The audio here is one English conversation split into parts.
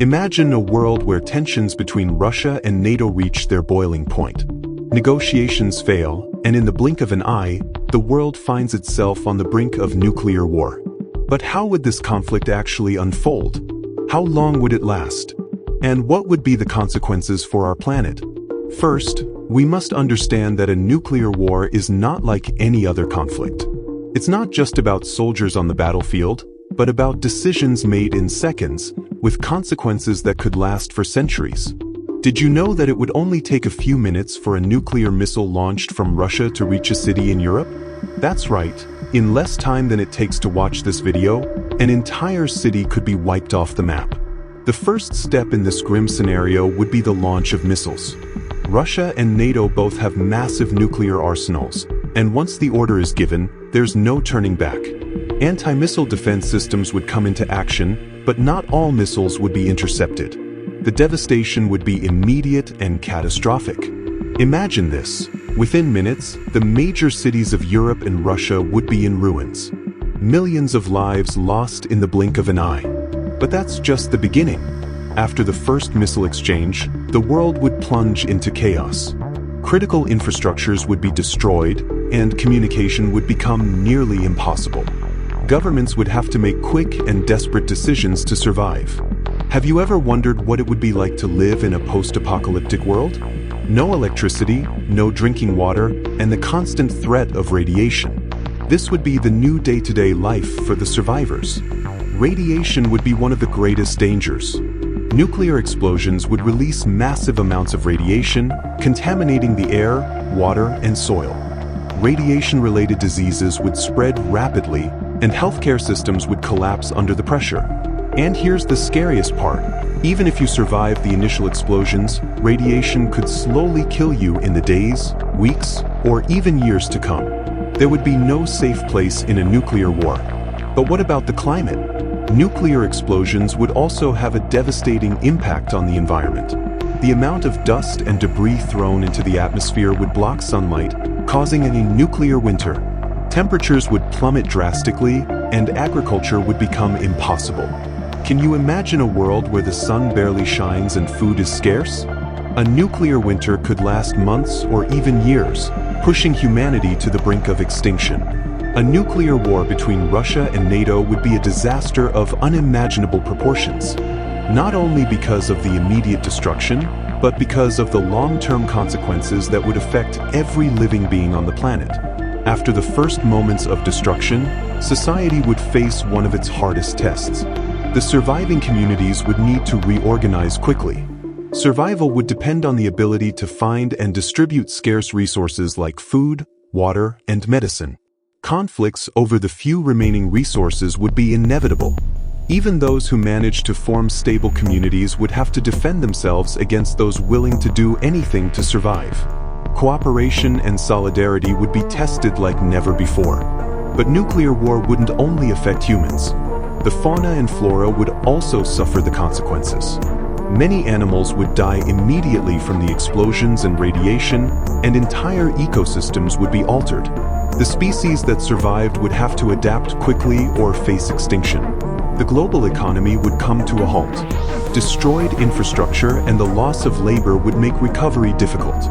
Imagine a world where tensions between Russia and NATO reach their boiling point. Negotiations fail, and in the blink of an eye, the world finds itself on the brink of nuclear war. But how would this conflict actually unfold? How long would it last? And what would be the consequences for our planet? First, we must understand that a nuclear war is not like any other conflict. It's not just about soldiers on the battlefield, but about decisions made in seconds, with consequences that could last for centuries. Did you know that it would only take a few minutes for a nuclear missile launched from Russia to reach a city in Europe? That's right. In less time than it takes to watch this video, an entire city could be wiped off the map. The first step in this grim scenario would be the launch of missiles. Russia and NATO both have massive nuclear arsenals, and once the order is given, there's no turning back. Anti-missile defense systems would come into action, but not all missiles would be intercepted. The devastation would be immediate and catastrophic. Imagine this. Within minutes, the major cities of Europe and Russia would be in ruins. Millions of lives lost in the blink of an eye. But that's just the beginning. After the first missile exchange, the world would plunge into chaos. Critical infrastructures would be destroyed, and communication would become nearly impossible. Governments would have to make quick and desperate decisions to survive. Have you ever wondered what it would be like to live in a post-apocalyptic world? No electricity, no drinking water, and the constant threat of radiation. This would be the new day-to-day life for the survivors. Radiation would be one of the greatest dangers. Nuclear explosions would release massive amounts of radiation, contaminating the air, water, and soil. Radiation-related diseases would spread rapidly, and healthcare systems would collapse under the pressure. And here's the scariest part. Even if you survive the initial explosions, radiation could slowly kill you in the days, weeks, or even years to come. There would be no safe place in a nuclear war. But what about the climate? Nuclear explosions would also have a devastating impact on the environment. The amount of dust and debris thrown into the atmosphere would block sunlight, causing a nuclear winter. Temperatures would plummet drastically, and agriculture would become impossible. Can you imagine a world where the sun barely shines and food is scarce? A nuclear winter could last months or even years, pushing humanity to the brink of extinction. A nuclear war between Russia and NATO would be a disaster of unimaginable proportions, not only because of the immediate destruction, but because of the long-term consequences that would affect every living being on the planet. After the first moments of destruction, society would face one of its hardest tests. The surviving communities would need to reorganize quickly. Survival would depend on the ability to find and distribute scarce resources like food, water, and medicine. Conflicts over the few remaining resources would be inevitable. Even those who managed to form stable communities would have to defend themselves against those willing to do anything to survive. Cooperation and solidarity would be tested like never before. But nuclear war wouldn't only affect humans. The fauna and flora would also suffer the consequences. Many animals would die immediately from the explosions and radiation, and entire ecosystems would be altered. The species that survived would have to adapt quickly or face extinction. The global economy would come to a halt. Destroyed infrastructure and the loss of labor would make recovery difficult.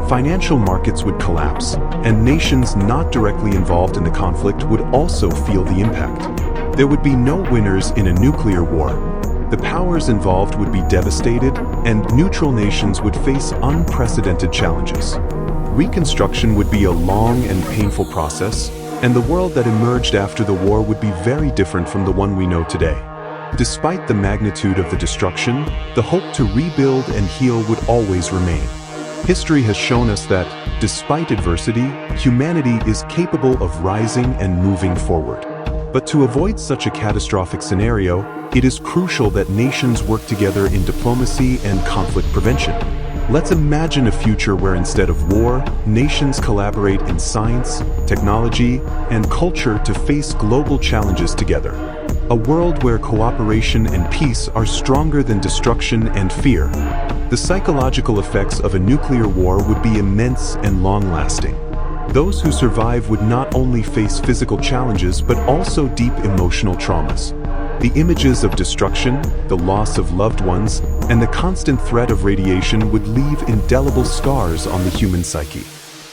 Financial markets would collapse, and nations not directly involved in the conflict would also feel the impact. There would be no winners in a nuclear war. The powers involved would be devastated, and neutral nations would face unprecedented challenges. Reconstruction would be a long and painful process, and the world that emerged after the war would be very different from the one we know today. Despite the magnitude of the destruction, the hope to rebuild and heal would always remain. History has shown us that, despite adversity, humanity is capable of rising and moving forward. But to avoid such a catastrophic scenario, it is crucial that nations work together in diplomacy and conflict prevention. Let's imagine a future where instead of war, nations collaborate in science, technology, and culture to face global challenges together. A world where cooperation and peace are stronger than destruction and fear. The psychological effects of a nuclear war would be immense and long-lasting. Those who survive would not only face physical challenges but also deep emotional traumas. The images of destruction, the loss of loved ones, and the constant threat of radiation would leave indelible scars on the human psyche.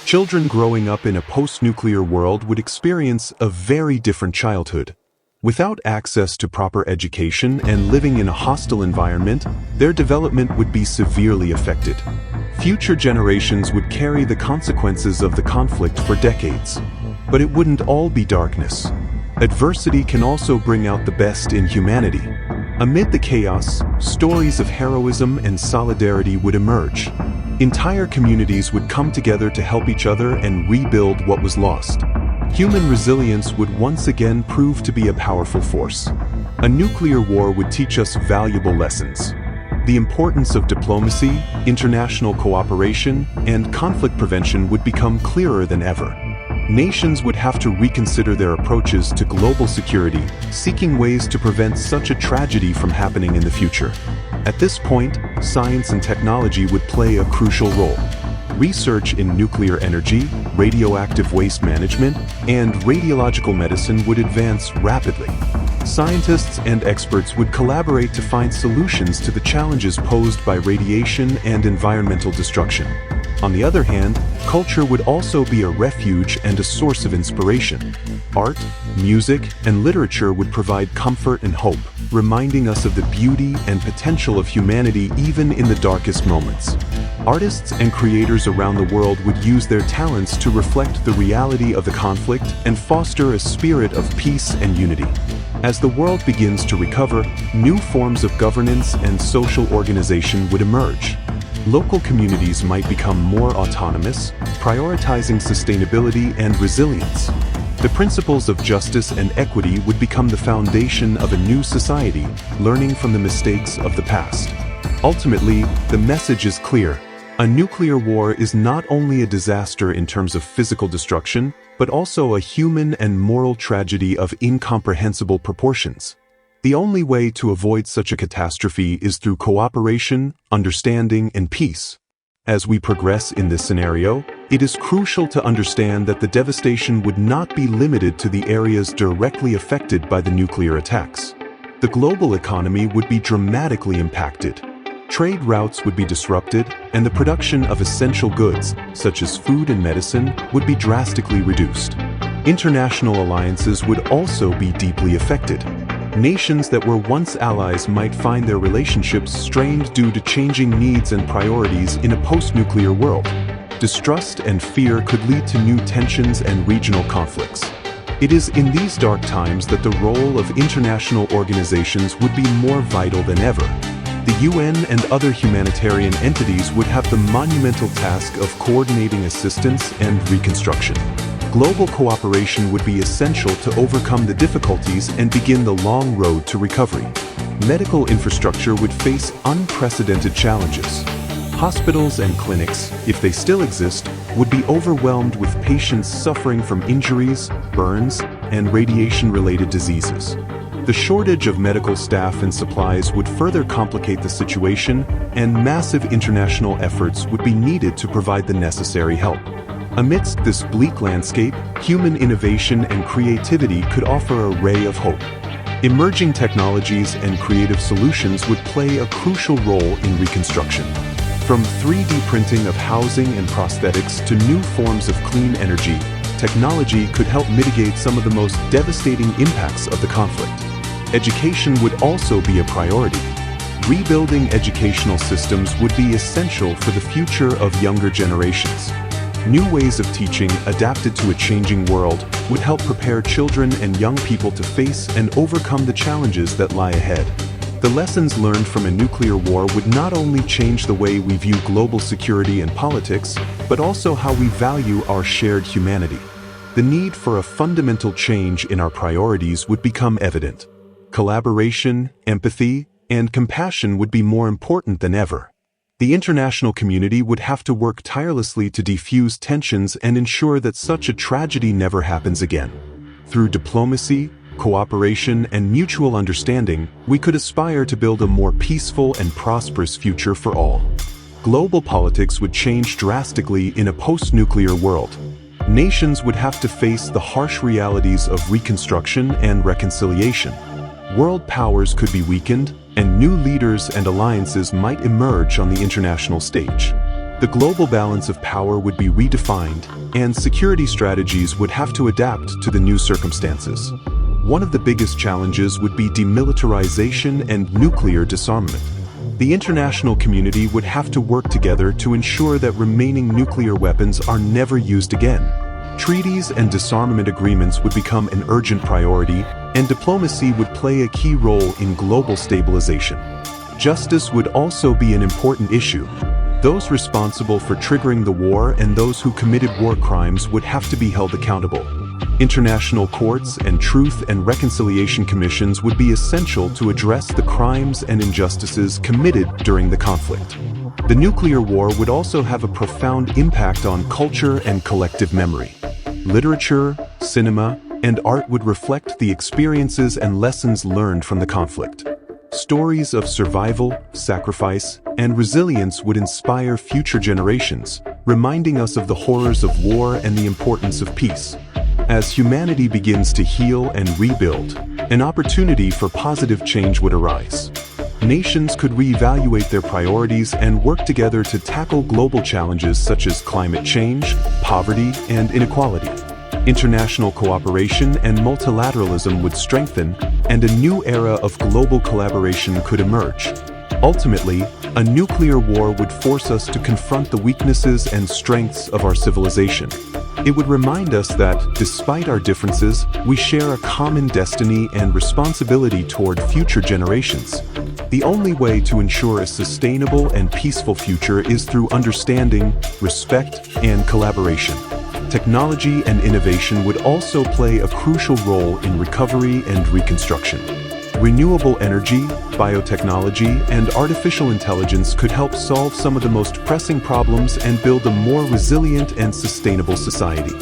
Children growing up in a post-nuclear world would experience a very different childhood. Without access to proper education and living in a hostile environment, their development would be severely affected. Future generations would carry the consequences of the conflict for decades. But it wouldn't all be darkness. Adversity can also bring out the best in humanity. Amid the chaos, stories of heroism and solidarity would emerge. Entire communities would come together to help each other and rebuild what was lost. Human resilience would once again prove to be a powerful force. A nuclear war would teach us valuable lessons. The importance of diplomacy, international cooperation, and conflict prevention would become clearer than ever. Nations would have to reconsider their approaches to global security, seeking ways to prevent such a tragedy from happening in the future. At this point, science and technology would play a crucial role. Research in nuclear energy, radioactive waste management, and radiological medicine would advance rapidly. Scientists and experts would collaborate to find solutions to the challenges posed by radiation and environmental destruction. On the other hand, culture would also be a refuge and a source of inspiration. Art, music, and literature would provide comfort and hope, reminding us of the beauty and potential of humanity even in the darkest moments. Artists and creators around the world would use their talents to reflect the reality of the conflict and foster a spirit of peace and unity. As the world begins to recover, new forms of governance and social organization would emerge. Local communities might become more autonomous, prioritizing sustainability and resilience. The principles of justice and equity would become the foundation of a new society, learning from the mistakes of the past. Ultimately, the message is clear. A nuclear war is not only a disaster in terms of physical destruction, but also a human and moral tragedy of incomprehensible proportions. The only way to avoid such a catastrophe is through cooperation, understanding, and peace. As we progress in this scenario, it is crucial to understand that the devastation would not be limited to the areas directly affected by the nuclear attacks. The global economy would be dramatically impacted. Trade routes would be disrupted, and the production of essential goods, such as food and medicine, would be drastically reduced. International alliances would also be deeply affected. Nations that were once allies might find their relationships strained due to changing needs and priorities in a post-nuclear world. Distrust and fear could lead to new tensions and regional conflicts. It is in these dark times that the role of international organizations would be more vital than ever. The UN and other humanitarian entities would have the monumental task of coordinating assistance and reconstruction. Global cooperation would be essential to overcome the difficulties and begin the long road to recovery. Medical infrastructure would face unprecedented challenges. Hospitals and clinics, if they still exist, would be overwhelmed with patients suffering from injuries, burns, and radiation-related diseases. The shortage of medical staff and supplies would further complicate the situation, and massive international efforts would be needed to provide the necessary help. Amidst this bleak landscape, human innovation and creativity could offer a ray of hope. Emerging technologies and creative solutions would play a crucial role in reconstruction. From 3D printing of housing and prosthetics to new forms of clean energy, technology could help mitigate some of the most devastating impacts of the conflict. Education would also be a priority. Rebuilding educational systems would be essential for the future of younger generations. New ways of teaching, adapted to a changing world, would help prepare children and young people to face and overcome the challenges that lie ahead. The lessons learned from a nuclear war would not only change the way we view global security and politics, but also how we value our shared humanity. The need for a fundamental change in our priorities would become evident. Collaboration, empathy, and compassion would be more important than ever. The international community would have to work tirelessly to defuse tensions and ensure that such a tragedy never happens again. Through diplomacy, cooperation, and mutual understanding, we could aspire to build a more peaceful and prosperous future for all. Global politics would change drastically in a post-nuclear world. Nations would have to face the harsh realities of reconstruction and reconciliation. World powers could be weakened, and new leaders and alliances might emerge on the international stage. The global balance of power would be redefined, and security strategies would have to adapt to the new circumstances. One of the biggest challenges would be demilitarization and nuclear disarmament. The international community would have to work together to ensure that remaining nuclear weapons are never used again. Treaties and disarmament agreements would become an urgent priority, and diplomacy would play a key role in global stabilization. Justice would also be an important issue. Those responsible for triggering the war and those who committed war crimes would have to be held accountable. International courts and truth and reconciliation commissions would be essential to address the crimes and injustices committed during the conflict. The nuclear war would also have a profound impact on culture and collective memory. Literature, cinema, and art would reflect the experiences and lessons learned from the conflict. Stories of survival, sacrifice, and resilience would inspire future generations, reminding us of the horrors of war and the importance of peace. As humanity begins to heal and rebuild, an opportunity for positive change would arise. Nations could reevaluate their priorities and work together to tackle global challenges such as climate change, poverty, and inequality. International cooperation and multilateralism would strengthen, and a new era of global collaboration could emerge. Ultimately, a nuclear war would force us to confront the weaknesses and strengths of our civilization. It would remind us that, despite our differences, we share a common destiny and responsibility toward future generations. The only way to ensure a sustainable and peaceful future is through understanding, respect, and collaboration. Technology and innovation would also play a crucial role in recovery and reconstruction. Renewable energy, biotechnology, and artificial intelligence could help solve some of the most pressing problems and build a more resilient and sustainable society.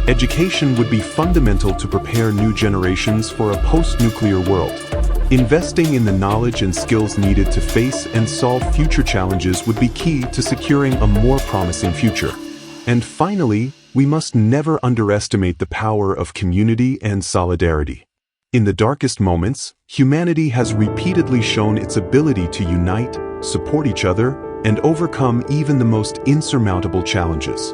Education would be fundamental to prepare new generations for a post-nuclear world. Investing in the knowledge and skills needed to face and solve future challenges would be key to securing a more promising future. And finally, we must never underestimate the power of community and solidarity. In the darkest moments, humanity has repeatedly shown its ability to unite, support each other, and overcome even the most insurmountable challenges.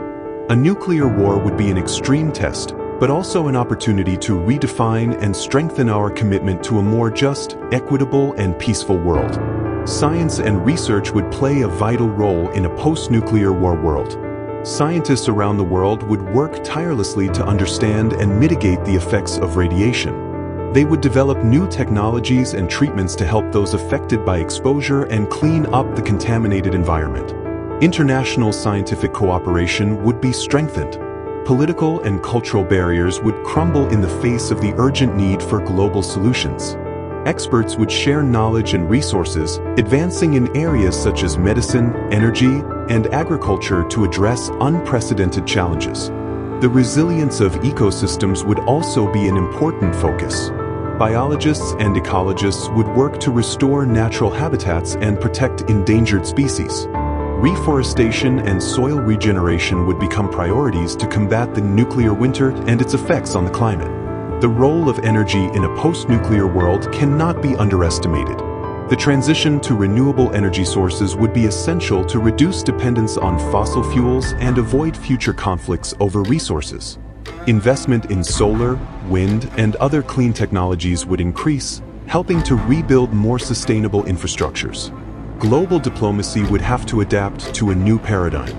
A nuclear war would be an extreme test, but also an opportunity to redefine and strengthen our commitment to a more just, equitable, and peaceful world. Science and research would play a vital role in a post-nuclear war world. Scientists around the world would work tirelessly to understand and mitigate the effects of radiation. They would develop new technologies and treatments to help those affected by exposure and clean up the contaminated environment. International scientific cooperation would be strengthened. Political and cultural barriers would crumble in the face of the urgent need for global solutions. Experts would share knowledge and resources, advancing in areas such as medicine, energy, and agriculture to address unprecedented challenges. The resilience of ecosystems would also be an important focus. Biologists and ecologists would work to restore natural habitats and protect endangered species. Reforestation and soil regeneration would become priorities to combat the nuclear winter and its effects on the climate. The role of energy in a post-nuclear world cannot be underestimated. The transition to renewable energy sources would be essential to reduce dependence on fossil fuels and avoid future conflicts over resources. Investment in solar, wind, and other clean technologies would increase, helping to rebuild more sustainable infrastructures. Global diplomacy would have to adapt to a new paradigm.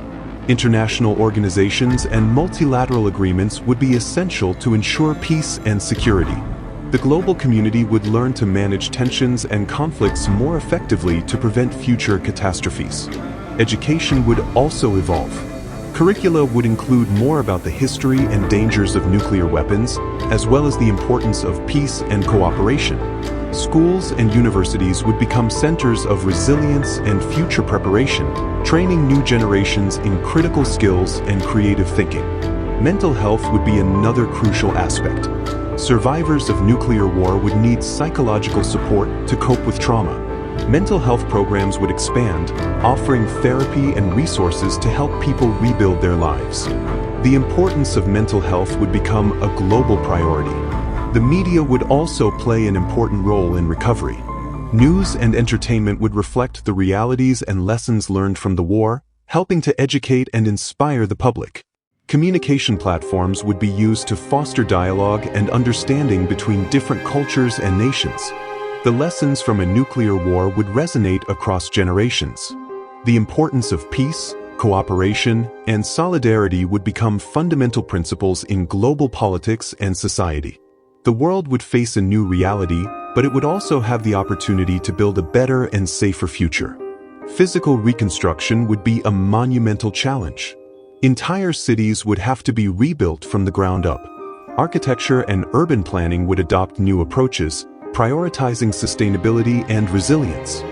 International organizations and multilateral agreements would be essential to ensure peace and security. The global community would learn to manage tensions and conflicts more effectively to prevent future catastrophes. Education would also evolve. Curricula would include more about the history and dangers of nuclear weapons, as well as the importance of peace and cooperation. Schools and universities would become centers of resilience and future preparation, training new generations in critical skills and creative thinking. Mental health would be another crucial aspect. Survivors of nuclear war would need psychological support to cope with trauma. Mental health programs would expand, offering therapy and resources to help people rebuild their lives. The importance of mental health would become a global priority. The media would also play an important role in recovery. News and entertainment would reflect the realities and lessons learned from the war, helping to educate and inspire the public. Communication platforms would be used to foster dialogue and understanding between different cultures and nations. The lessons from a nuclear war would resonate across generations. The importance of peace, cooperation, and solidarity would become fundamental principles in global politics and society. The world would face a new reality, but it would also have the opportunity to build a better and safer future. Physical reconstruction would be a monumental challenge. Entire cities would have to be rebuilt from the ground up. Architecture and urban planning would adopt new approaches, prioritizing sustainability and resilience.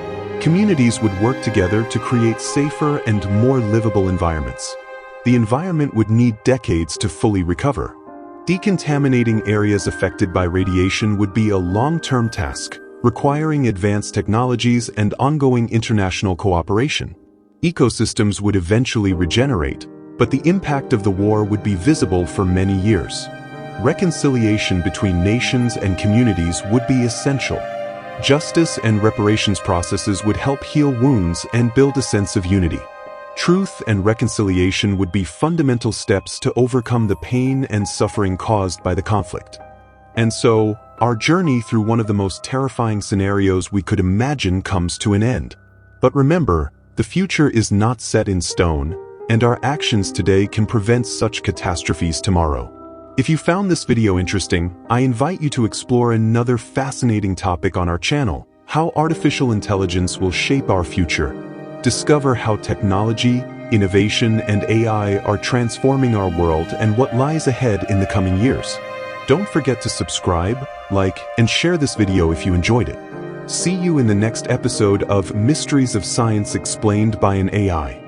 Communities would work together to create safer and more livable environments. The environment would need decades to fully recover. Decontaminating areas affected by radiation would be a long-term task, requiring advanced technologies and ongoing international cooperation. Ecosystems would eventually regenerate, but the impact of the war would be visible for many years. Reconciliation between nations and communities would be essential. Justice and reparations processes would help heal wounds and build a sense of unity. Truth and reconciliation would be fundamental steps to overcome the pain and suffering caused by the conflict. And so, our journey through one of the most terrifying scenarios we could imagine comes to an end. But remember, the future is not set in stone, and our actions today can prevent such catastrophes tomorrow. If you found this video interesting, I invite you to explore another fascinating topic on our channel: how artificial intelligence will shape our future. Discover how technology, innovation, and AI are transforming our world and what lies ahead in the coming years. Don't forget to subscribe, like, and share this video if you enjoyed it. See you in the next episode of Mysteries of Science Explained by an AI.